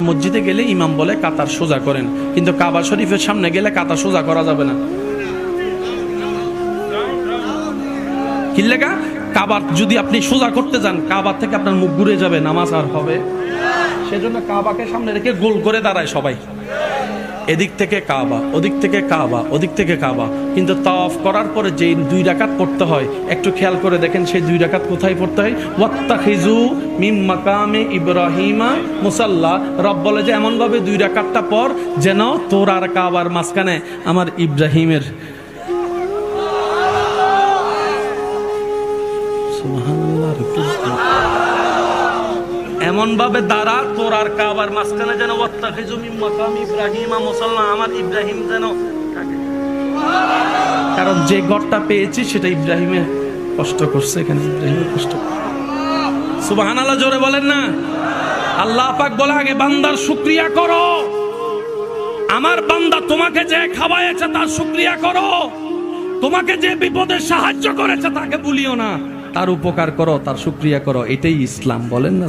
মসজিদে গেলে ইমাম বলে কাতার সোজা করেন, কিন্তু কাবা শরীফের সামনে গেলে কাতার সোজা করা যাবে না। কি লেগা? কাবার যদি আপনি সোজা করতে যান, কাবার থেকে আপনার মুখ ঘুরে যাবে, নামাজ আর হবে। সেজন্য কাবাকে সামনে রেখে গোল করে দাঁড়ায় সবাই, এদিক থেকে কাবা, ওদিক থেকে কাবা, ওদিক থেকে কাবা। কিন্তু তাওয়াফ করার পরে যে 2 রাকাত পড়তে হয়, একটু খেয়াল করে দেখেন সেই 2 রাকাত কোথায় পড়তে হয়। ওয়াত্তাখিজু মিন মাকামে ইব্রাহিমা মুসাল্লা। রব বলে যে এমন ভাবে 2 রাকাতটা পর যেন তোর আর কাবার মাঝখানে আমার ইব্রাহিমের, সুবহানাল্লাহ, এমন ভাবে দাঁড়া তোর আর কাবার মাঝখানে যেন ওয়াত্তাখিজু মিন মাকামি ইব্রাহিমা মুসাল্লা, আমার ইব্রাহিম যেন থাকে। কারণ যে ঘরটা পেয়েছি সেটা ইব্রাহিমে কষ্ট করছে, এখানে ইব্রাহিমের কষ্ট। সুবহানাল্লাহ, জোরে বলেন না। আল্লাহ পাক বলে আগে বান্দার শুকরিয়া করো। আমার বান্দা তোমাকে যে খাওয়াইছে তার শুকরিয়া করো, তোমাকে যে বিপদে সাহায্য করেছে তাকে ভুলিও না, তার উপকার করো, তার শুকরিয়া করো। এটাই ইসলাম, বলেন না?